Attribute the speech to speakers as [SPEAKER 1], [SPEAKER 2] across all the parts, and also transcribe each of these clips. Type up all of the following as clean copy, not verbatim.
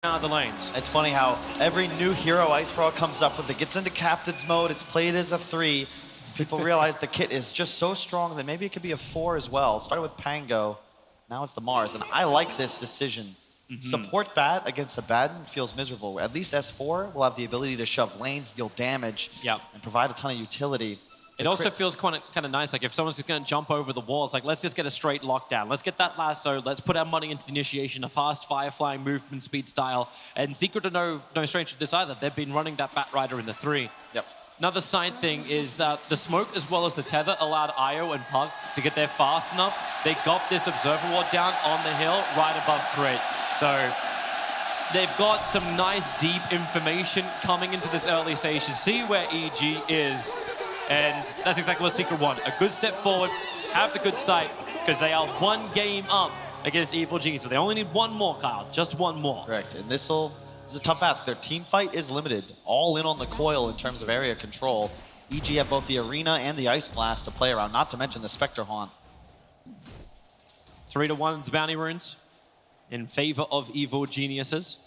[SPEAKER 1] out of the lanes.
[SPEAKER 2] It's funny how every new hero Ice Frog comes up with, it gets into captain's mode, it's played as a 3. People realize the kit is just so strong that maybe it could be a 4 as well. Started with Pango, now it's the Mars, and I like this decision. Support Bat against the Batten feels miserable. At least S4 will have the ability to shove lanes, deal damage, and provide a ton of utility.
[SPEAKER 1] It also feels kind of nice, like if someone's just going to jump over the walls, like let's just get a straight lockdown. Let's get that lasso, let's put our money into the initiation, a fast fire-flying movement speed style. And Secret are no stranger to this either. They've been running that Bat Rider in the 3.
[SPEAKER 2] Yep.
[SPEAKER 1] Another side thing is the smoke as well as the tether allowed Io and Pug to get there fast enough. They got this observer ward down on the hill right above Crit. So they've got some nice deep information coming into this early stage to see where EG is. And that's exactly what Secret want. A good step forward, have the good sight, because they are 1 game up against Evil Genius. So they only need 1 more, Kyle, just 1 more.
[SPEAKER 2] Correct, and this is a tough ask. Their team fight is limited, all in on the coil in terms of area control. EG have both the Arena and the Ice Blast to play around, not to mention the Spectre Haunt.
[SPEAKER 1] 3-1 the bounty runes in favor of Evil Geniuses.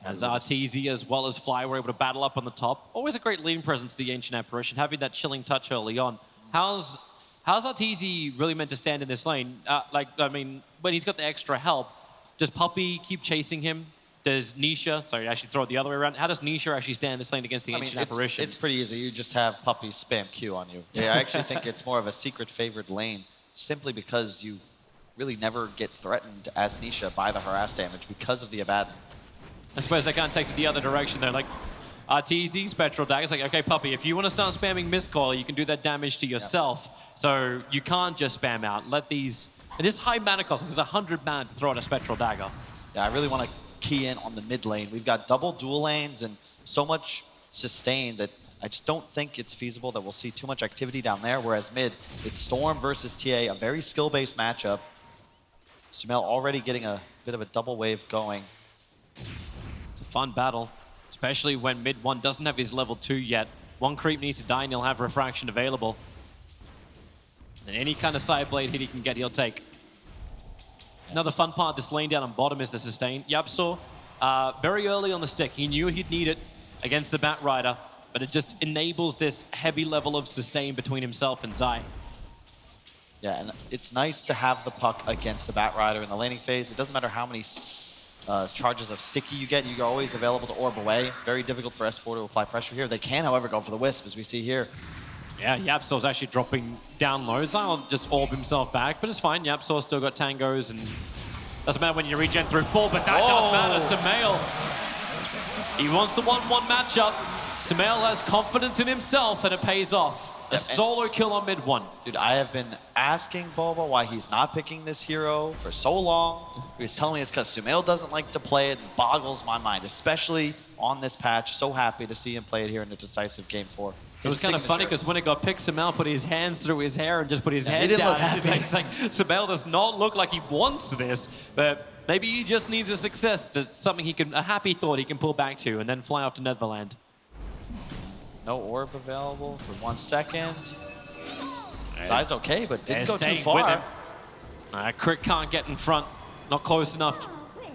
[SPEAKER 1] As Arteezy as well as Fly were able to battle up on the top. Always a great leading presence, the Ancient Apparition, having that chilling touch early on. How's Arteezy really meant to stand in this lane? When he's got the extra help, does Puppey keep chasing him? Does Nisha, sorry, actually throw it the other way around. How does Nisha actually stand in this lane against the Ancient Apparition?
[SPEAKER 2] It's pretty easy. You just have Puppey spam Q on you. Yeah, I actually think it's more of a Secret favored lane, simply because you really never get threatened as Nisha by the harass damage because of the Abaddon.
[SPEAKER 1] I suppose that kind of takes it the other direction there. Like, Arteezy, Spectral Dagger, it's like, okay, Puppey, if you want to start spamming Miscall, you can do that damage to yourself. Yep. So you can't just spam out. Let these... It is high mana cost. There's 100 mana to throw at a Spectral Dagger.
[SPEAKER 2] Yeah, I really want to key in on the mid lane. We've got double dual lanes and so much sustain that I just don't think it's feasible that we'll see too much activity down there, whereas mid, it's Storm versus TA, a very skill-based matchup. Sumail already getting a bit of a double wave going.
[SPEAKER 1] It's a fun battle, especially when mid 1 doesn't have his level 2 yet. 1 creep needs to die and he'll have Refraction available. And any kind of side blade hit he can get, he'll take. Another fun part of this lane down on bottom is the sustain. Yapsaw, very early on the stick, he knew he'd need it against the Bat Rider, but it just enables this heavy level of sustain between himself and Zai.
[SPEAKER 2] Yeah, and it's nice to have the puck against the Bat Rider in the laning phase. It doesn't matter how many charges of sticky you get, you're always available to orb away. Very difficult for S4 to apply pressure here. They can, however, go for the Wisp, as we see here.
[SPEAKER 1] Yeah, Yapsaw's actually dropping down low. Zai'll just orb himself back, but it's fine. Yapsaw's still got tangos, and doesn't matter when you regen through 4, but that does matter. Sumail, he wants the 1-1 matchup. Sumail has confidence in himself, and it pays off. A solo kill on mid 1.
[SPEAKER 2] Dude, I have been asking Boba why he's not picking this hero for so long. He's telling me it's because Sumail doesn't like to play it. It boggles my mind, especially on this patch. So happy to see him play it here in the decisive game 4.
[SPEAKER 1] It was kind of funny because when it got picked, Sumail put his hands through his hair and just put his head down. It's like, Sumail does not look like he wants this, but maybe he just needs a success. That's something a happy thought he can pull back to and then fly off to Netherland.
[SPEAKER 2] No orb available for 1 second. Zai's okay, but didn't go too far.
[SPEAKER 1] Crit can't get in front. Not close enough.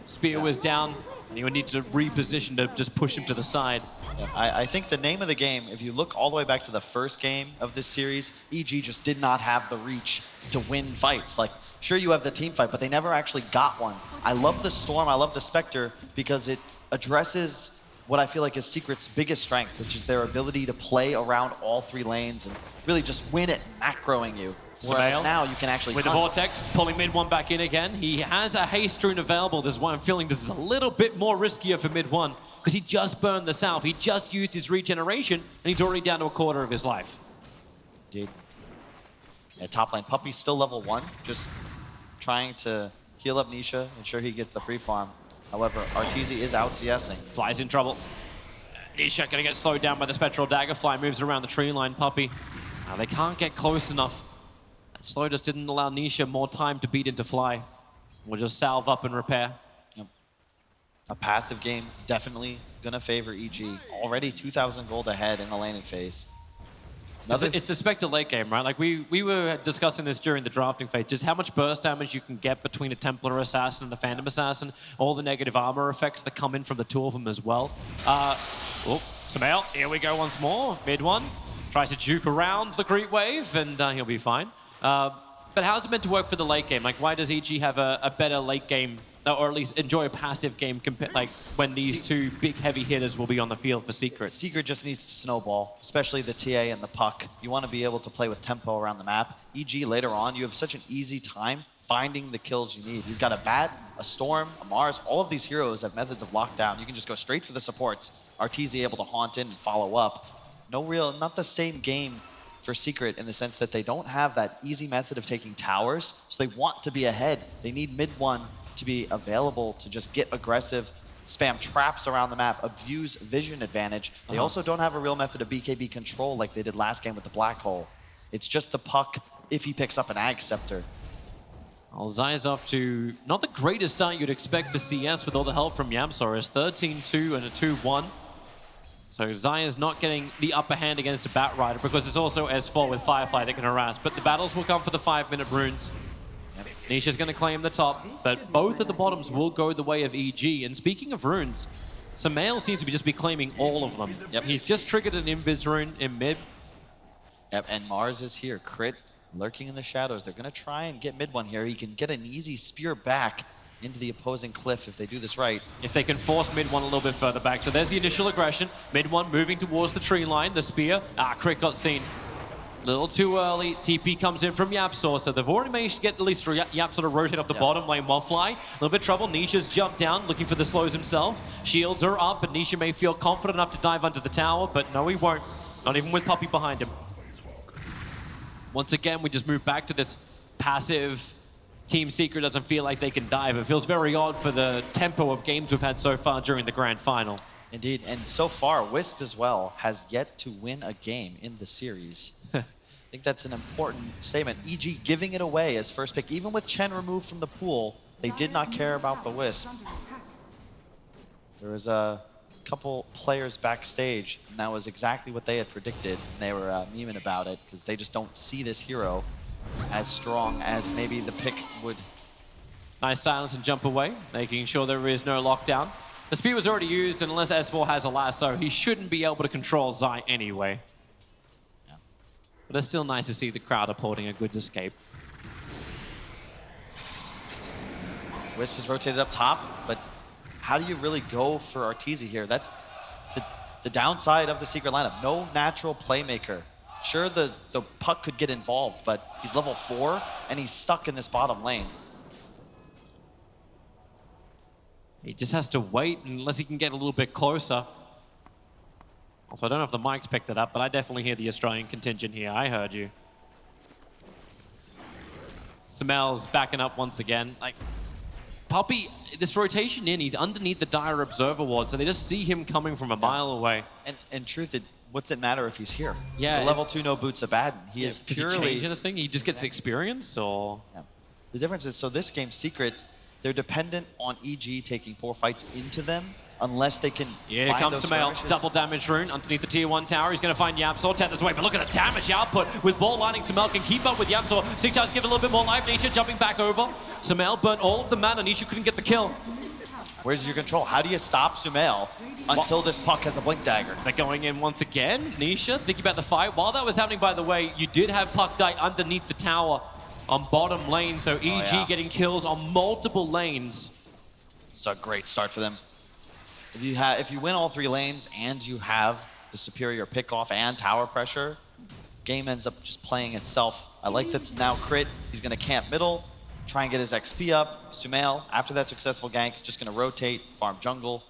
[SPEAKER 1] Spear was down, and he would need to reposition to just push him to the side.
[SPEAKER 2] Yeah, I think the name of the game, if you look all the way back to the first game of this series, EG just did not have the reach to win fights. Like, sure, you have the team fight, but they never actually got one. I love the Storm, I love the Spectre, because it addresses what I feel like is Secret's biggest strength, which is their ability to play around all 3 lanes and really just win at macroing you. Whereas now you can actually
[SPEAKER 1] with the Vortex, pulling mid 1 back in again. He has a haste rune available. This is why I'm feeling this is a little bit more riskier for mid 1, because he just burned the South. He just used his regeneration, and he's already down to a quarter of his life.
[SPEAKER 2] Indeed. Yeah, top lane, Puppey's still level 1, just trying to heal up Nisha, ensure he gets the free farm. However, Arteezy is out CSing.
[SPEAKER 1] Fly's in trouble. Nisha gonna get slowed down by the Spectral Dagger. Fly moves around the tree line. Puppey. They can't get close enough. That slow just didn't allow Nisha more time to beat into Fly. We'll just salve up and repair.
[SPEAKER 2] Yep. A passive game definitely gonna favor EG. Already 2,000 gold ahead in the laning phase.
[SPEAKER 1] It's the Spectre late game, right? Like we were discussing this during the drafting phase, just how much burst damage you can get between a Templar Assassin and the Phantom Assassin, all the negative armor effects that come in from the two of them as well. Sumail, here we go once more. Mid one, tries to juke around the Great Wave, and he'll be fine. But how's it meant to work for the late game? Like, why does EG have a better late game, or at least enjoy a passive game, like when these two big heavy hitters will be on the field for Secret?
[SPEAKER 2] Secret just needs to snowball, especially the TA and the puck. You want to be able to play with tempo around the map. EG, later on, you have such an easy time finding the kills you need. You've got a Bat, a Storm, a Mars. All of these heroes have methods of lockdown. You can just go straight for the supports. Arteezy able to haunt in and follow up. Not the same game for Secret in the sense that they don't have that easy method of taking towers, so they want to be ahead. They need mid one to be available to just get aggressive, spam traps around the map, abuse vision advantage. They also don't have a real method of BKB control like they did last game with the Black Hole. It's just the puck if he picks up an Ag Scepter.
[SPEAKER 1] Well, Zai's off to not the greatest start you'd expect for CS with all the help from Yamsaurus. 13-2 and a 2-1. So Zai is not getting the upper hand against a Bat Rider because it's also S4 with Firefly that can harass. But the battles will come for the 5-minute runes. Nisha's going to claim the top, but both of the bottoms will go the way of EG. And speaking of runes, Sumail seems to be claiming all of them. Yep, he's just triggered an Invis rune in mid.
[SPEAKER 2] Yep, and Mars is here. Crit lurking in the shadows. They're going to try and get mid one here. He can get an easy spear back into the opposing cliff if they do this right.
[SPEAKER 1] If they can force mid one a little bit further back. So there's the initial aggression. Mid one moving towards the tree line. The spear. Crit got seen. A little too early. TP comes in from Yapsaur, so they've already managed to get at least Yapsaur to rotate off the bottom lane while Fly. A little bit of trouble. Nisha's jumped down, looking for the slows himself. Shields are up, and Nisha may feel confident enough to dive under the tower, but no, he won't. Not even with Puppey behind him. Once again, we just move back to this passive Team Secret doesn't feel like they can dive. It feels very odd for the tempo of games we've had so far during the grand final.
[SPEAKER 2] Indeed, and so far, Wisp as well has yet to win a game in the series. I think that's an important statement. EG giving it away as first pick. Even with Chen removed from the pool, they did not care about the Wisp. There was a couple players backstage, and that was exactly what they had predicted. And they were memeing about it because they just don't see this hero as strong as maybe the pick would.
[SPEAKER 1] Nice silence and jump away, making sure there is no lockdown. The spear was already used, and unless S4 has a lasso, he shouldn't be able to control Zai anyway. Yeah. But it's still nice to see the crowd applauding a good escape.
[SPEAKER 2] Wisp is rotated up top, but how do you really go for Arteezy here? That's the downside of the Secret lineup. No natural playmaker. Sure, the puck could get involved, but he's level 4, and he's stuck in this bottom lane.
[SPEAKER 1] He just has to wait unless he can get a little bit closer. Also, I don't know if the mics picked it up, but I definitely hear the Australian contingent here. I heard you. Sumail's backing up once again. Like, Puppey, this rotation in, he's underneath the Dire Observer ward, so they just see him coming from a mile away.
[SPEAKER 2] And in truth, what's it matter if he's here?
[SPEAKER 1] Yeah,
[SPEAKER 2] he's a level 2 no boots Abaddon. He is purely...
[SPEAKER 1] Does he change anything? He just gets experience, or...?
[SPEAKER 2] Yeah. The difference is, so this game, Secret, they're dependent on EG taking 4 fights into them unless they can
[SPEAKER 1] here
[SPEAKER 2] find
[SPEAKER 1] comes
[SPEAKER 2] those
[SPEAKER 1] Sumail,
[SPEAKER 2] skirmishes.
[SPEAKER 1] double damage rune underneath the tier 1 tower. He's going to find Yamsaur, tethers away, but look at the damage output. With ball lining, Sumail can keep up with Yamsaur. 6 times give it a little bit more life. Nisha jumping back over. Sumail burnt all of the mana. Nisha couldn't get the kill.
[SPEAKER 2] Where's your control? How do you stop Sumail until this puck has a blink dagger?
[SPEAKER 1] They're going in once again. Nisha thinking about the fight. While that was happening, by the way, you did have puck die underneath the tower on bottom lane, so EG getting kills on multiple lanes.
[SPEAKER 2] It's a great start for them. If you win all 3 lanes and you have the superior pickoff and tower pressure, game ends up just playing itself. I like that now Crit, he's going to camp middle, try and get his XP up. Sumail, after that successful gank, just going to rotate, farm jungle.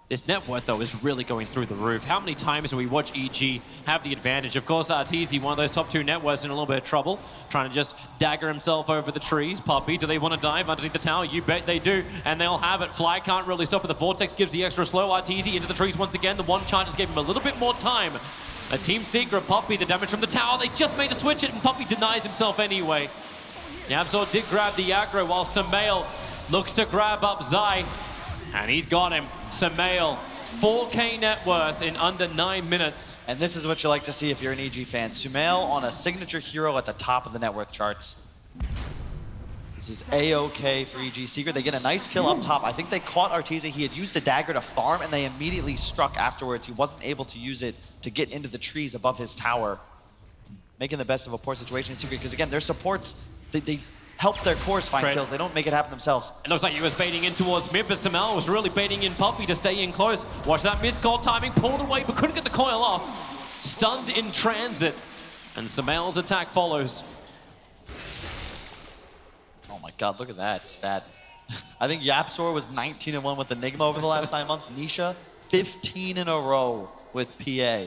[SPEAKER 1] This net worth, though, is really going through the roof. How many times do we watch EG have the advantage? Of course, Arteezy, one of those top 2 net worths, in a little bit of trouble, trying to just dagger himself over the trees. Puppey, do they want to dive underneath the tower? You bet they do, and they'll have it. Fly can't really stop it. The Vortex gives the extra slow. Arteezy into the trees once again. The one charge just gave him a little bit more time. A Team Secret, Puppey, the damage from the tower. They just made a switch it, and Puppey denies himself anyway. Yamsaur did grab the aggro, while Sumail looks to grab up Zai. And he's got him. Sumail 4K net worth in under 9 minutes.
[SPEAKER 2] And this is what you like to see if you're an EG fan. Sumail on a signature hero at the top of the net worth charts. This is A-OK for EG Secret. They get a nice kill up top. I think they caught Arteezy. He had used a dagger to farm, and they immediately struck afterwards. He wasn't able to use it to get into the trees above his tower. Making the best of a poor situation in Secret, because again, their supports, they help their cores find kills. They don't make it happen themselves.
[SPEAKER 1] It looks like he was baiting in towards mid, but Sumail was really baiting in Puppey to stay in close. Watch that missed-call timing, pulled away, but couldn't get the coil off. Stunned in transit, and Sumail's attack follows.
[SPEAKER 2] Oh my god, look at that stat. I think Yapzor was 19-1 with Enigma over the last 9 months. Nisha, 15 in a row with PA.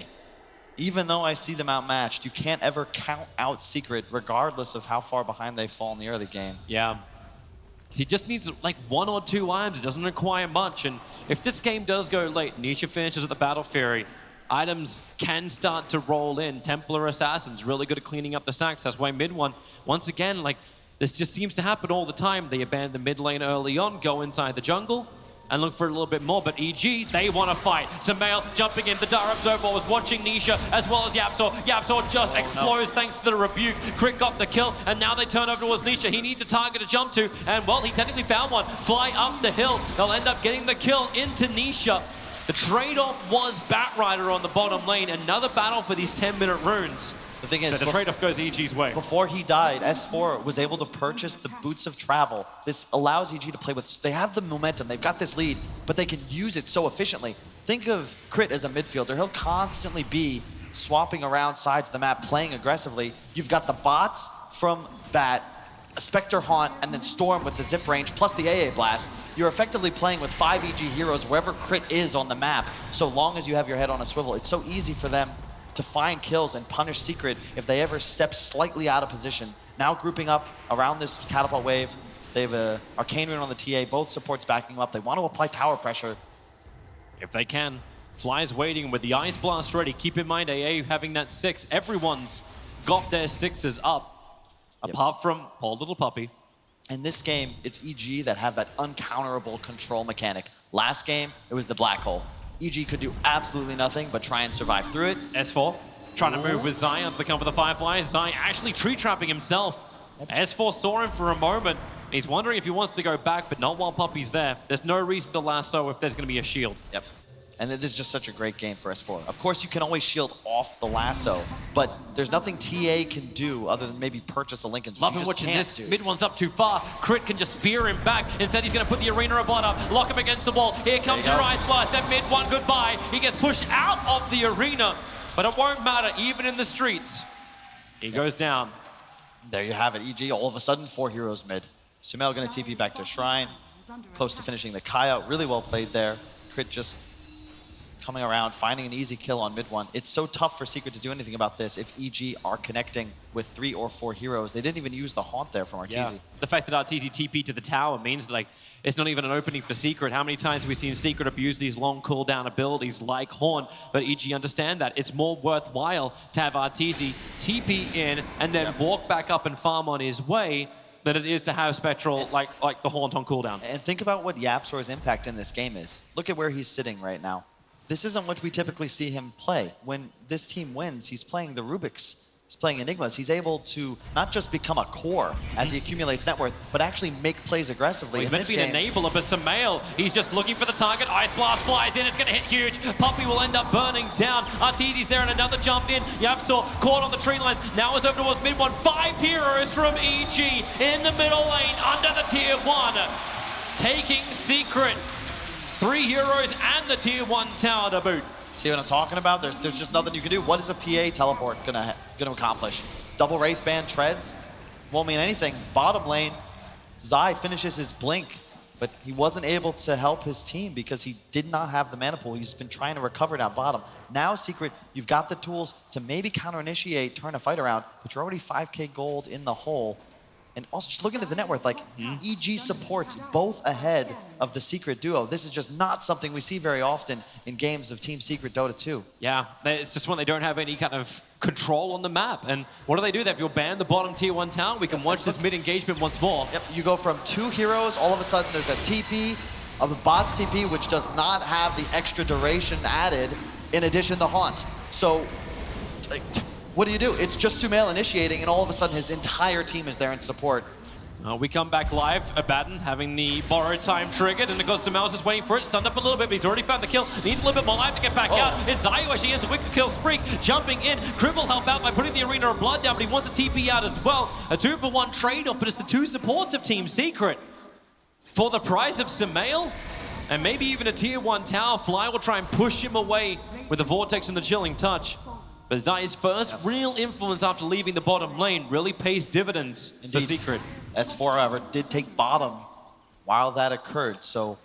[SPEAKER 2] Even though I see them outmatched, you can't ever count out Secret regardless of how far behind they fall in the early game.
[SPEAKER 1] Yeah. He just needs like 1 or 2 items. It doesn't require much. And if this game does go late, Nisha finishes at the Battle Fury, items can start to roll in. Templar Assassins, really good at cleaning up the stacks. That's why mid one, once again, like, this just seems to happen all the time. They abandon the mid lane early on, go inside the jungle, and look for a little bit more, but EG, they want to fight. Sumail jumping in, the Dara Observer was watching Nisha as well as Yapzor. Yapzor just explodes thanks to the rebuke. Crit got the kill, and now they turn over towards Nisha. He needs a target to jump to, and well, he technically found one. Fly up the hill, they'll end up getting the kill into Nisha. The trade-off was Batrider on the bottom lane, another battle for these 10-minute runes.
[SPEAKER 2] The thing is,
[SPEAKER 1] the trade-off goes EG's way.
[SPEAKER 2] Before he died, S4 was able to purchase the Boots of Travel. This allows EG to play with, they have the momentum, they've got this lead, but they can use it so efficiently. Think of Crit as a midfielder. He'll constantly be swapping around sides of the map, playing aggressively. You've got the bots from Bat, Spectre Haunt, and then Storm with the zip range, plus the AA Blast. You're effectively playing with 5 EG heroes wherever Crit is on the map, so long as you have your head on a swivel. It's so easy for them to find kills and punish Secret if they ever step slightly out of position. Now grouping up around this catapult wave. They have a Arcane Rune on the TA, both supports backing them up. They want to apply tower pressure.
[SPEAKER 1] If they can. Fly's waiting with the Ice Blast ready. Keep in mind, AA having that 6. Everyone's got their 6s up, apart from poor little Puppey.
[SPEAKER 2] In this game, it's EG that have that uncounterable control mechanic. Last game, it was the black hole. EG could do absolutely nothing but try and survive through it.
[SPEAKER 1] S4 trying to move with Zion to come for the Fireflies. Zion actually tree trapping himself. S4 saw him for a moment. He's wondering if he wants to go back, but not while Puppey's there. There's no reason to lasso if there's going to be a shield.
[SPEAKER 2] Yep. And this is just such a great game for S4. Of course, you can always shield off the lasso, but there's nothing TA can do other than maybe purchase a Linken's.
[SPEAKER 1] Loving watching this. Mid one's up too far. Crit can just spear him back. Instead, he's going to put the arena above up, lock him against the wall. Here comes your Ice Blast, and mid one goodbye. He gets pushed out of the arena, but it won't matter, even in the streets. He goes down.
[SPEAKER 2] There you have it, EG. All of a sudden, 4 heroes mid. Sumail going to TP back to Shrine. Close to finishing the Kaya. Really well played there. Crit just coming around, finding an easy kill on mid one. It's so tough for Secret to do anything about this if EG are connecting with 3 or 4 heroes. They didn't even use the Haunt there from Arteezy.
[SPEAKER 1] Yeah. The fact that Arteezy TP to the tower means that, like, it's not even an opening for Secret. How many times have we seen Secret abuse these long cooldown abilities like Haunt? But EG understand that. It's more worthwhile to have Arteezy TP in and then walk back up and farm on his way than it is to have Spectral like the Haunt on cooldown.
[SPEAKER 2] And think about what Yapzor's impact in this game is. Look at where he's sitting right now. This isn't what we typically see him play. When this team wins, he's playing the Rubiks. He's playing Enigmas. He's able to not just become a core as he accumulates net worth, but actually make plays aggressively.
[SPEAKER 1] Well, he's meant to be an enabler, but Sumail, he's just looking for the target. Ice Blast flies in, it's going to hit huge. Puppey will end up burning down. Arteezy's there and another jump in. Yapzor caught on the tree lines. Now it's over towards mid one. 5 heroes from EG in the middle lane under the tier 1. Taking Secret. 3 heroes and the tier 1 tower to boot.
[SPEAKER 2] See what I'm talking about? There's just nothing you can do. What is a PA teleport gonna accomplish? Double Wraithband treads? Won't mean anything. Bottom lane, Zai finishes his blink, but he wasn't able to help his team because he did not have the mana pool. He's been trying to recover down bottom. Now, Secret, you've got the tools to maybe counter-initiate, turn a fight around, but you're already 5k gold in the hole. And also, just looking at the net worth, like, EG supports both ahead of the Secret duo. This is just not something we see very often in games of Team Secret Dota 2.
[SPEAKER 1] Yeah, it's just when they don't have any kind of control on the map. And what do? If you'll ban the bottom tier 1 town, we can watch this mid-engagement once more.
[SPEAKER 2] Yep, you go from 2 heroes, all of a sudden there's a TP, of the bot's TP, which does not have the extra duration added in addition to Haunt. So, like, what do? It's just Sumail initiating, and all of a sudden his entire team is there in support.
[SPEAKER 1] We come back live, Abaddon having the borrow time triggered, and of course Sumail's just waiting for it, stunned up a little bit, but he's already found the kill. Needs a little bit more life to get back out. It's Zayu actually ends a wicked kill streak, jumping in. Crib will help out by putting the Arena of Blood down, but he wants a TP out as well. A 2-for-1 trade-off, but it's the two supports of Team Secret. For the price of Sumail, and maybe even a tier 1 tower, Fly will try and push him away with the Vortex and the Chilling Touch. But Zai's first real influence after leaving the bottom lane really pays dividends for Secret.
[SPEAKER 2] S4, however, did take bottom while that occurred, so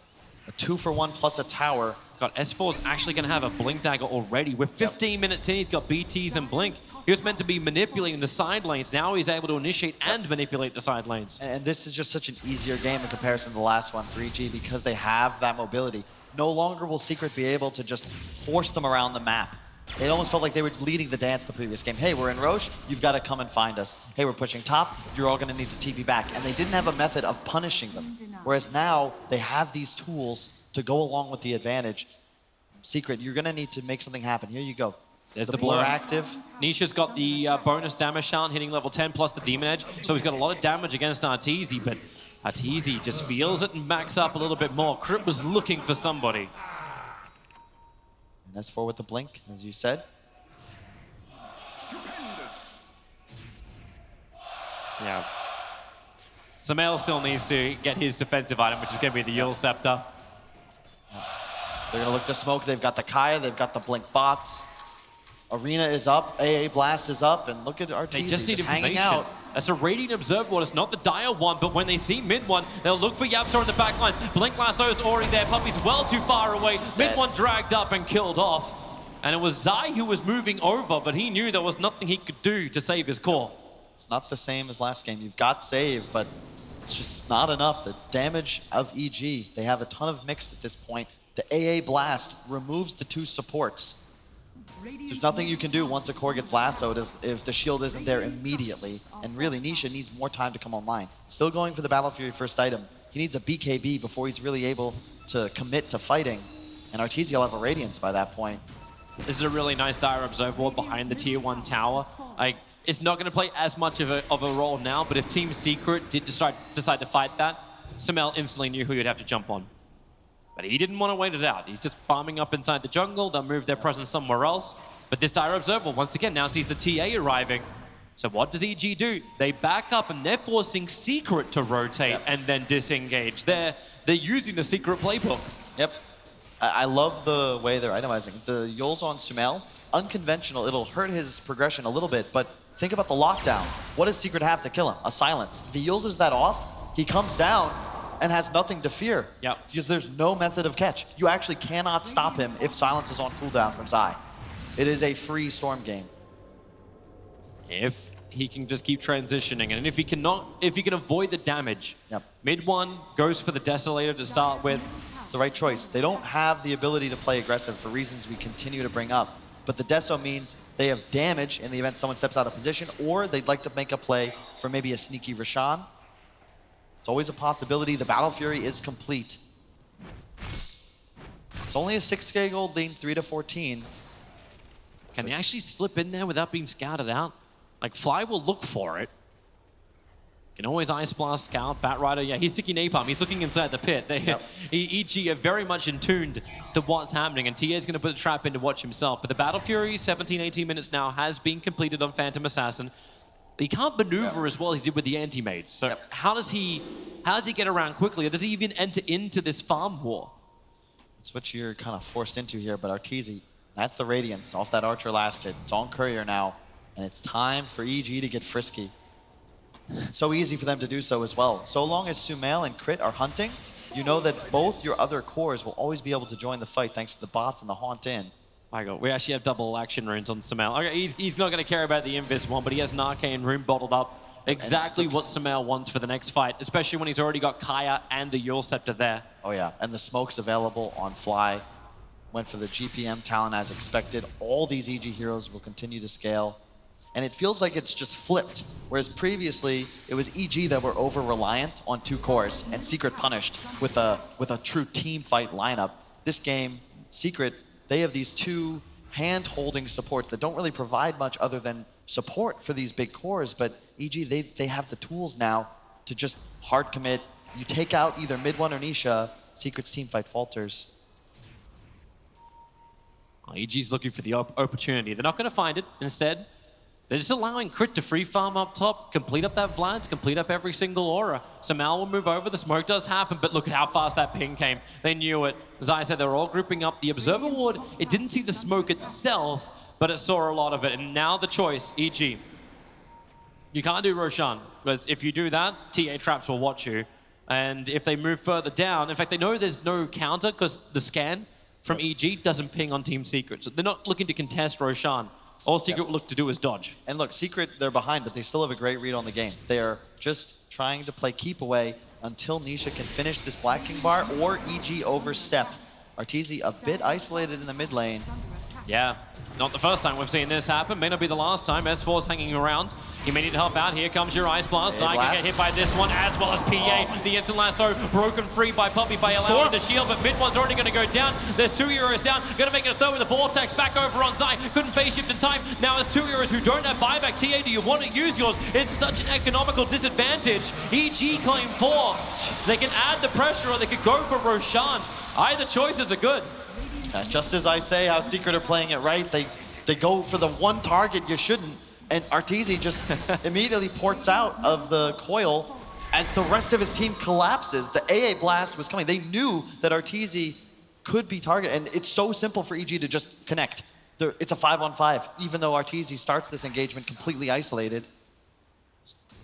[SPEAKER 2] a 2-for-1 plus a tower.
[SPEAKER 1] God, S4 is actually going to have a Blink Dagger already. We're 15 minutes in, he's got BTs and Blink. He was meant to be manipulating the side lanes. Now he's able to initiate and manipulate the side lanes.
[SPEAKER 2] And this is just such an easier game in comparison to the last one for EG because they have that mobility. No longer will Secret be able to just force them around the map. It almost felt like they were leading the dance the previous game. Hey, we're in Roche, you've got to come and find us. Hey, we're pushing top, you're all going to need to TP back. And they didn't have a method of punishing them. Whereas now, they have these tools to go along with the advantage. Secret, you're going to need to make something happen. Here you go.
[SPEAKER 1] There's the
[SPEAKER 2] blur
[SPEAKER 1] blur.
[SPEAKER 2] Active.
[SPEAKER 1] Nisha's got the bonus damage challenge, hitting level 10 plus the Demon Edge. So he's got a lot of damage against Arteezy, but Arteezy just feels it and backs up a little bit more. Crip was looking for somebody.
[SPEAKER 2] And S4 with the blink, as you said.
[SPEAKER 1] Yeah. Sumail still needs to get his defensive item, which is going to be the Yule Scepter.
[SPEAKER 2] They're going to look to smoke. They've got the Kaya, they've got the blink bots. Arena is up, AA Blast is up, and look at Arteezy
[SPEAKER 1] They just need
[SPEAKER 2] hanging
[SPEAKER 1] information.
[SPEAKER 2] out.
[SPEAKER 1] That's a Radiant Observer. It's not the dire one, but when they see mid one, they'll look for Yapstar in the back lines. Blink Lasso is already there. Puppy's well too far away. Mid one dragged up and killed off. And it was Zai who was moving over, but he knew there was nothing he could do to save his core.
[SPEAKER 2] It's not the same as last game. You've got save, but it's just not enough. The damage of EG, they have a ton of mixed at this point. The AA Blast removes the two supports. There's nothing you can do once a core gets lassoed if the shield isn't there immediately. And really, Nisha needs more time to come online. Still going for the Battle Fury first item. He needs a BKB before he's really able to commit to fighting. And Arteezy will have a Radiance by that point.
[SPEAKER 1] This is a really nice dire observer behind the tier 1 tower. It's not going to play as much of a role now, but if Team Secret did decide to fight that, Sumail instantly knew who he'd have to jump on. But he didn't want to wait it out. He's just farming up inside the jungle. They'll move their presence somewhere else. But this dire observer, once again, now sees the TA arriving. So what does EG do? They back up and they're forcing Secret to rotate and then disengage. They're using the Secret playbook.
[SPEAKER 2] Yep. I love the way they're itemizing. The Yule's on Sumail, unconventional. It'll hurt his progression a little bit, but think about the lockdown. What does Secret have to kill him? A silence. If he uses that off, he comes down and has nothing to fear.
[SPEAKER 1] Yep.
[SPEAKER 2] Because there's no method of catch. You actually cannot stop him if silence is on cooldown from Zai. It is a free Storm game.
[SPEAKER 1] If he can just keep transitioning, and if he can avoid the damage.
[SPEAKER 2] Yep.
[SPEAKER 1] Mid one goes for the Desolator to start with.
[SPEAKER 2] It's the right choice. They don't have the ability to play aggressive for reasons we continue to bring up. But the Deso means they have damage in the event someone steps out of position, or they'd like to make a play for maybe a sneaky Roshan. It's always a possibility. The Battle Fury is complete. It's only a 6K gold lead, 3-14.
[SPEAKER 1] Can they actually slip in there without being scouted out? Like, Fly will look for it. Can always Ice Blast, Scout, Batrider. Yeah, he's sticking Napalm. He's looking inside the pit. EG are very much in tuned to what's happening, and TA is going to put a trap in to watch himself. But the Battle Fury, 17, 18 minutes now, has been completed on Phantom Assassin. But he can't maneuver as well as he did with the Anti-Mage. So how does he get around quickly, or does he even enter into this farm war?
[SPEAKER 2] That's what you're kind of forced into here, but Arteezy, that's the Radiance off that Archer last hit. It's on Courier now, and it's time for EG to get frisky. It's so easy for them to do so as well. So long as Sumail and Crit are hunting, you know that both your other cores will always be able to join the fight thanks to the bots and the Haunt in.
[SPEAKER 1] My God, we actually have double action runes on Sumail. Okay, he's not going to care about the Invis one, but he has an Arcane rune bottled up. Exactly what Sumail wants for the next fight, especially when he's already got Kaya and the Yule Scepter there.
[SPEAKER 2] Oh yeah, and the smoke's available on Fly. Went for the GPM talent as expected. All these EG heroes will continue to scale. And it feels like it's just flipped. Whereas previously, it was EG that were over-reliant on 2 cores and Secret punished with a true team fight lineup. This game, Secret, they have these 2 hand-holding supports that don't really provide much other than support for these big cores, but EG, they have the tools now to just hard commit. You take out either mid one or Nisha, Secret's team fight falters.
[SPEAKER 1] Well, EG's looking for the opportunity. They're not going to find it. Instead, they're just allowing Crit to free farm up top, complete up that Vlad's, complete up every single aura. Samal will move over, the smoke does happen, but look at how fast that ping came. They knew it. As I said, they were all grouping up. The Observer Ward, it didn't see the smoke itself, but it saw a lot of it. And now the choice, EG. You can't do Roshan, because if you do that, TA traps will watch you. And if they move further down, in fact, they know there's no counter because the scan from EG doesn't ping on Team Secret. So they're not looking to contest Roshan. All Secret will look to do is dodge.
[SPEAKER 2] And look, Secret, they're behind, but they still have a great read on the game. They are just trying to play keep away until Nisha can finish this Black King bar or EG overstep. Arteezy a bit isolated in the mid lane.
[SPEAKER 1] Yeah, not the first time we've seen this happen. May not be the last time. S4's hanging around. You may need help out. Here comes your Ice Blast. Zai can get hit by this one, as well as PA. The instant lasso broken free by Poppy by allowing the shield, but mid one's already going to go down. There's 2 heroes down. Going to make it a third with the Vortex back over on Zai. Couldn't phase shift in time. Now there's 2 heroes who don't have buyback. TA, do you want to use yours? It's such an economical disadvantage. EG claim 4. They can add the pressure or they could go for Roshan. Either choices are good.
[SPEAKER 2] Just as I say how Secret are playing it right, they go for the one target you shouldn't, and Arteezy just immediately ports out of the coil as the rest of his team collapses. The AA blast was coming. They knew that Arteezy could be targeted, and it's so simple for EG to just connect. It's a 5-on-5, even though Arteezy starts this engagement completely isolated.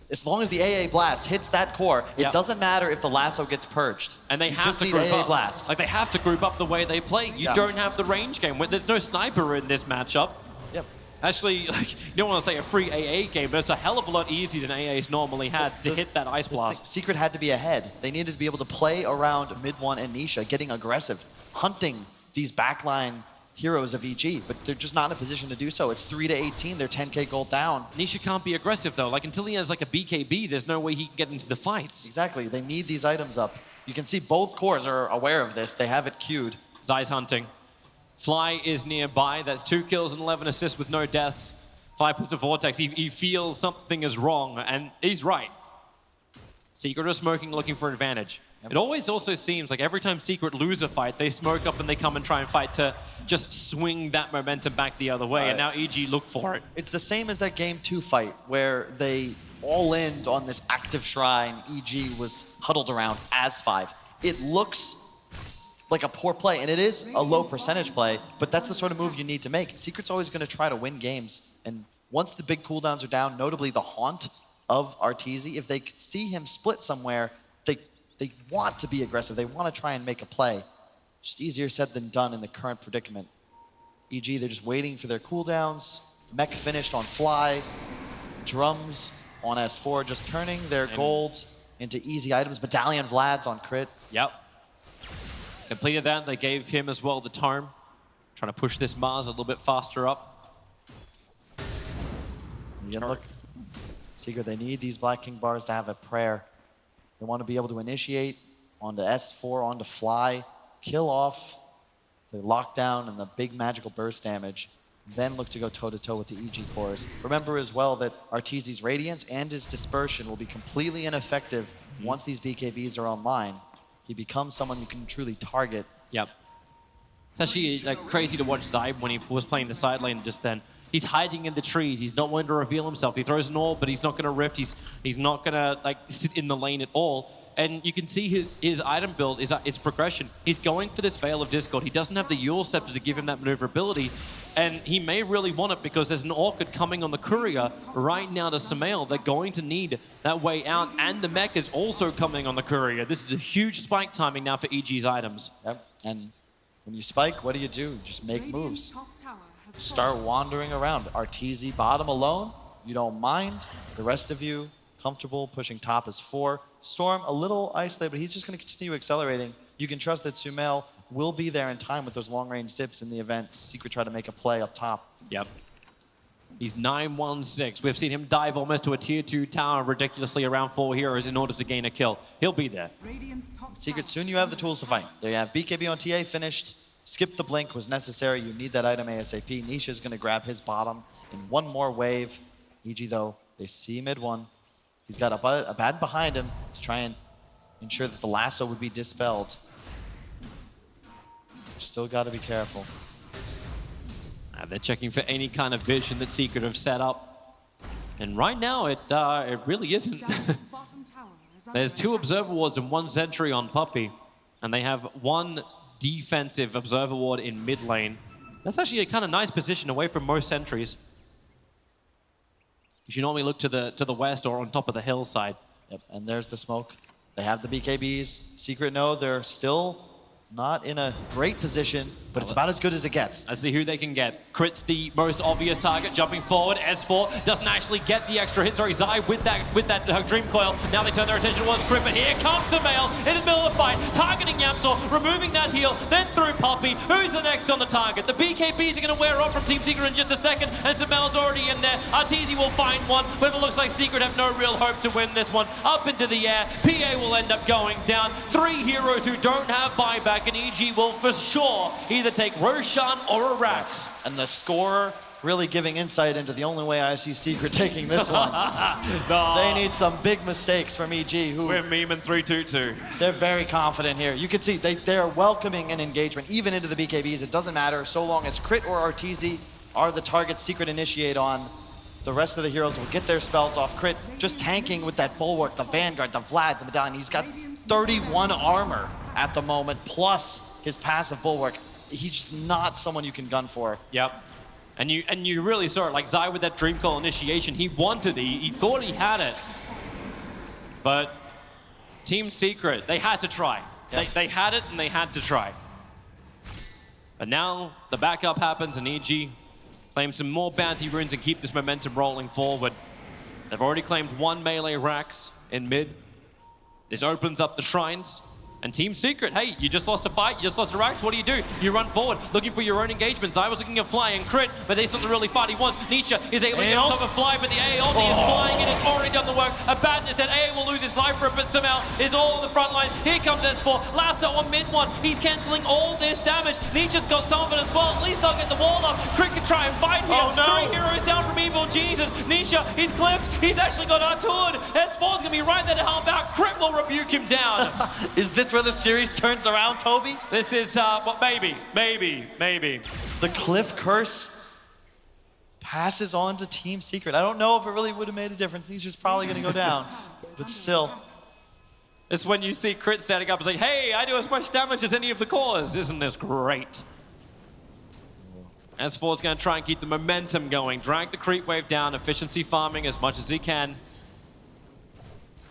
[SPEAKER 2] As long as the AA blast hits that core, it doesn't matter if the lasso gets purged.
[SPEAKER 1] And they have to group up. Blast. Like, they have to group up the way they play. You don't have the range game. There's no sniper in this matchup.
[SPEAKER 2] Yep.
[SPEAKER 1] Actually, like, you don't want to say a free AA game, but it's a hell of a lot easier than AA's normally had to hit that Ice Blast.
[SPEAKER 2] Secret had to be ahead. They needed to be able to play around mid one and Nisha, getting aggressive, hunting these backline heroes of EG, but they're just not in a position to do so. It's 3-18, they're 10k gold down.
[SPEAKER 1] Nisha can't be aggressive though. Like, until he has like a BKB, there's no way he can get into the fights.
[SPEAKER 2] Exactly, they need these items up. You can see both cores are aware of this. They have it queued.
[SPEAKER 1] Zai's hunting. Fly is nearby. That's 2 kills and 11 assists with no deaths. Fly puts a Vortex. He feels something is wrong, and he's right. Secret are smoking, looking for advantage. Yep. It always also seems like every time Secret lose a fight, they smoke up and they come and try and fight to just swing that momentum back the other way, and now EG look for it.
[SPEAKER 2] It's the same as that Game 2 fight, where they all in on this active shrine EG was huddled around as 5. It looks like a poor play, and it is a low percentage play, but that's the sort of move you need to make. Secret's always going to try to win games, and once the big cooldowns are down, notably the haunt of Arteezy, if they could see him split somewhere, they want to be aggressive. They want to try and make a play. Just easier said than done in the current predicament. EG, they're just waiting for their cooldowns. Mech finished on Fly. Drums on S4, just turning their golds into easy items. Medallion Vlad's on Crit.
[SPEAKER 1] Yep. Completed that. They gave him as well the Tome. Trying to push this Mars a little bit faster up.
[SPEAKER 2] Again, look, Secret, they need these Black King bars to have a prayer. They want to be able to initiate onto S4, onto Fly, kill off the lockdown and the big magical burst damage, then look to go toe-to-toe with the EG cores. Remember as well that Arteezy's Radiance and his Dispersion will be completely ineffective once these BKBs are online. He becomes someone you can truly target.
[SPEAKER 1] Yep. It's actually like crazy to watch Zai when he was playing the side lane just then. He's hiding in the trees. He's not wanting to reveal himself. He throws an orb, but he's not going to rift. He's not going to like sit in the lane at all. And you can see his item build, his progression. He's going for this Veil of Discord. He doesn't have the Yule Scepter to give him that maneuverability. And he may really want it because there's an Orchid coming on the Courier right now to Samael. They're going to need that way out. And the Mech is also coming on the Courier. This is a huge spike timing now for EG's items.
[SPEAKER 2] Yep. And when you spike, what do? Just make moves. Start wandering around. Arteezy bottom alone, you don't mind. The rest of you comfortable pushing top as 4. Storm a little isolated, but he's just going to continue accelerating. You can trust that Sumail will be there in time with those long-range zips in the event Secret try to make a play up top.
[SPEAKER 1] Yep. He's 9-1-6. We've seen him dive almost to a tier 2 tower ridiculously around 4 heroes in order to gain a kill. He'll be there.
[SPEAKER 2] Secret, soon you have the tools to fight. There you have BKB on TA finished. Skip the blink was necessary. You need that item ASAP. Nisha's going to grab his bottom in one more wave. EG, though, they see mid one. He's got a bad behind him to try and ensure that the lasso would be dispelled. Still got to be careful.
[SPEAKER 1] They're checking for any kind of vision that Secret have set up. And right now, it really isn't. There's 2 observer wards and 1 sentry on Puppey. And they have 1 defensive observer ward in mid lane. That's actually a kind of nice position away from most sentries. You should normally look to the west or on top of the hillside.
[SPEAKER 2] Yep, and there's the smoke. They have the BKBs. Secret know they're still not in a great position, but it's about as good as it gets.
[SPEAKER 1] Let's see who they can get. Crit's the most obvious target, jumping forward. S4 doesn't actually get the extra hit. Sorry, Zai with that Dream Coil. Now they turn their attention towards Crit, but here comes Sumail in the middle of the fight, targeting Yamsor, removing that heal, then through Puppey. Who's the next on the target? The BKBs are going to wear off from Team Secret in just a second, and Sumail's already in there. Arteezy will find one, but it looks like Secret have no real hope to win this one. Up into the air, PA will end up going down. 3 heroes who don't have buyback, and EG will for sure either take Roshan or a Rax.
[SPEAKER 2] And the scorer really giving insight into the only way I see Secret taking this one.
[SPEAKER 1] No.
[SPEAKER 2] They need some big mistakes from EG, who
[SPEAKER 1] we're memeing 3-2-2.
[SPEAKER 2] They're very confident here. You can see they're welcoming an engagement, even into the BKBs. It doesn't matter so long as Crit or Arteezy are the targets Secret initiate on. The rest of the heroes will get their spells off. Crit just tanking with that bulwark, the Vanguard, the Vlads, the Medallion. He's got 31 armor at the moment, plus his passive bulwark. He's just not someone you can gun for.
[SPEAKER 1] Yep. And you really saw it, like Zai with that Dream Call initiation. He wanted it, he thought he had it. But Team Secret, they had to try. Yep. They had it and they had to try. But now the backup happens and EG claims some more bounty runes and keep this momentum rolling forward. They've already claimed 1 melee Rax in mid. This opens up the shrines. And Team Secret, hey, you just lost a fight, you just lost a Rax, what do? You run forward, looking for your own engagements. I was looking at Fly and Crit, but they still the really fight he wants. Nisha is able to get on top of Fly, but the AA ulti is flying in, it's already done the work. A badness that AA will lose his life for it, but somehow is all on the front line. Here comes S4, Lasso on mid one, he's cancelling all this damage. Nisha's got some of it as well, at least they'll get the wall up. Crit can try and fight here. 3 heroes down from Evil Jesus. Nisha, he's clipped, he's actually got Artured. S4's gonna be right there to help out. Crit will rebuke him down.
[SPEAKER 2] Is this where the series turns around, Toby?
[SPEAKER 1] This is, well, maybe.
[SPEAKER 2] The Cliff Curse passes on to Team Secret. I don't know if it really would have made a difference. He's just probably going to go down, but still.
[SPEAKER 1] It's when you see Crit standing up and say, hey, I do as much damage as any of the cores. Isn't this great? S4's going to try and keep the momentum going, drag the creep wave down, efficiency farming as much as he can.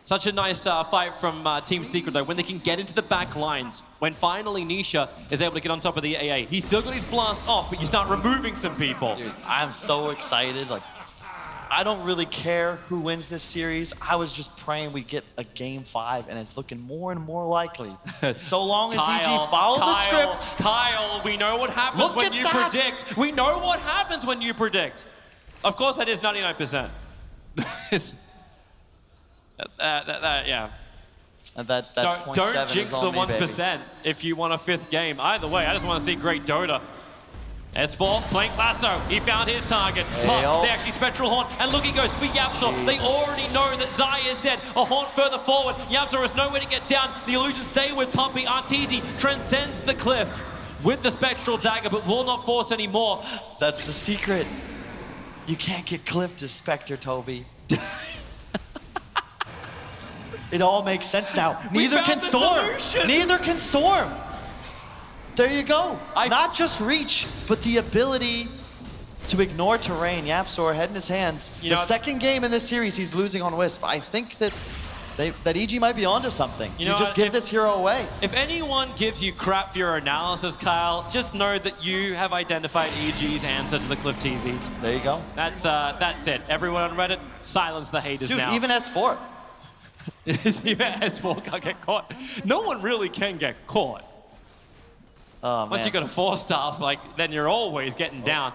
[SPEAKER 1] Such a nice fight from Team Secret, though, when they can get into the back lines. When finally Nisha is able to get on top of the AA. He's still got his blast off, but you start removing some people.
[SPEAKER 2] Dude, I'm so excited. Like, I don't really care who wins this series. I was just praying we get a game 5, and it's looking more and more likely. So long as EG follow the script.
[SPEAKER 1] Kyle, we know what happens when you predict. We know what happens when you predict. Of course, that is 99%. Yeah.
[SPEAKER 2] And that
[SPEAKER 1] don't jinx the 1% if you want a 5th game. Either way, I just want to see great Dota. S4, playing Lasso. He found his target. Puck, they actually Spectral Horn. And look, he goes for Yamsor. They already know that Zai is dead. A Horn further forward. Yamsor has nowhere to get down. The illusions stay with Puppey. Arteezy transcends the cliff with the Spectral Dagger, but will not force anymore.
[SPEAKER 2] That's the secret. You can't get Cliff to Spectre, Toby. It all makes sense now. Neither can Storm. Neither can Storm. There you go. Not just reach, but the ability to ignore terrain. Yapsor, head in his hands. The second game in this series, he's losing on Wisp. I think that EG might be onto something. You just give this hero away.
[SPEAKER 1] If anyone gives you crap for your analysis, Kyle, just know that you have identified EG's answer to the Cliff TZs.
[SPEAKER 2] There you go.
[SPEAKER 1] That's it. Everyone on Reddit, silence the haters now.
[SPEAKER 2] Dude, even S4.
[SPEAKER 1] Even S4 can't get caught. No one really can get caught.
[SPEAKER 2] Oh,
[SPEAKER 1] Once you got a 4-star, like, then you're always getting down.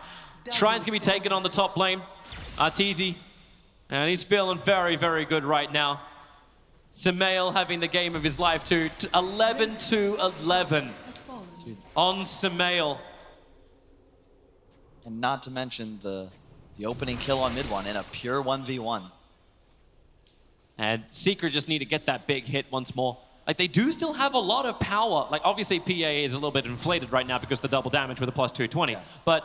[SPEAKER 1] Shrine's gonna be taken on the top lane. Arteezy, and he's feeling very, very good right now. Samael having the game of his life too. 11-11 on Samael.
[SPEAKER 2] And not to mention the opening kill on mid one in a pure 1v1.
[SPEAKER 1] And Secret just need to get that big hit once more. Like, they do still have a lot of power. Like, obviously, PA is a little bit inflated right now because of the double damage with a plus 220. Yeah. But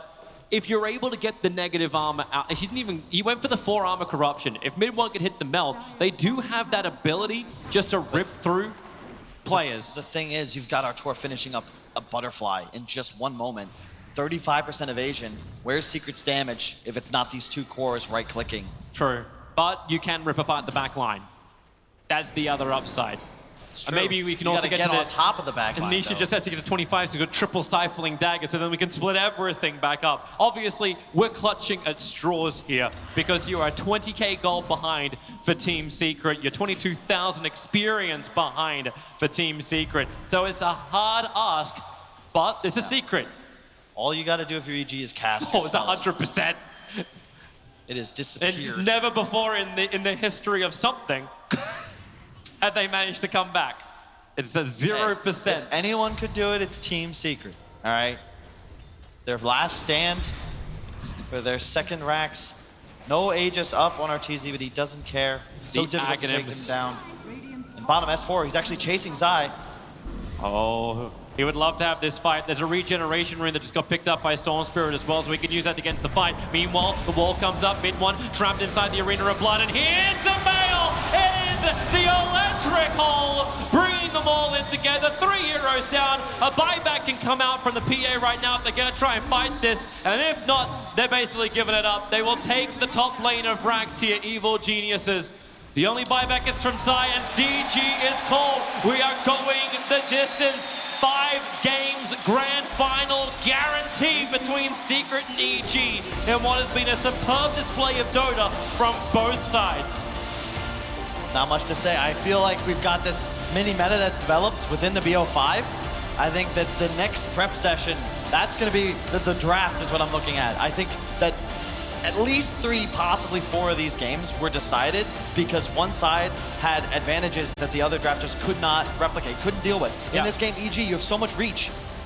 [SPEAKER 1] if you're able to get the negative armor out, he went for the 4 armor corruption. If mid one could hit the melt, they do have that ability just to rip through players.
[SPEAKER 2] The thing is, you've got Artur finishing up a butterfly in just one moment. 35% evasion. Where's Secret's damage if it's not these 2 cores right-clicking?
[SPEAKER 1] True, but you can rip apart the back line. That's the other upside. And maybe we can also get to
[SPEAKER 2] on top of the back line.
[SPEAKER 1] And Nisha just has to get to 25, so we've got triple stifling dagger, so then we can split everything back up. Obviously, we're clutching at straws here because you are 20k gold behind for Team Secret. You're 22,000 experience behind for Team Secret. So it's a hard ask, but it's a secret.
[SPEAKER 2] All you got to do if you're EG is cast.
[SPEAKER 1] Oh, it's 100%.
[SPEAKER 2] It is disappeared.
[SPEAKER 1] And never before in the history of something have they managed to come back. It's a 0%.
[SPEAKER 2] If anyone could do it, it's Team Secret. All right. Their last stand for their second racks. No Aegis up on Arteezy, but he doesn't care. So difficult to take him down. And bottom S4, he's actually chasing Zai.
[SPEAKER 1] Oh, he would love to have this fight. There's a regeneration rune that just got picked up by Storm Spirit as well, so we can use that to get into the fight. Meanwhile, the wall comes up, mid one, trapped inside the Arena of Blood, and here's the mail! It is the electrical, bringing them all in together. 3 heroes down. A buyback can come out from the PA right now if they're gonna try and fight this, and if not, they're basically giving it up. They will take the top lane of Rax here, Evil Geniuses. The only buyback is from Science. DG is called. We are going the distance. 5 games, grand final guaranteed between Secret and EG in what has been a superb display of Dota from both sides.
[SPEAKER 2] Not much to say. I feel like we've got this mini meta that's developed within the BO5. I think that the next prep session, that's going to be the draft is what I'm looking at. I think that at least 3, possibly 4 of these games were decided because one side had advantages that the other drafters could not replicate, couldn't deal with. In this game, EG, you have so much reach.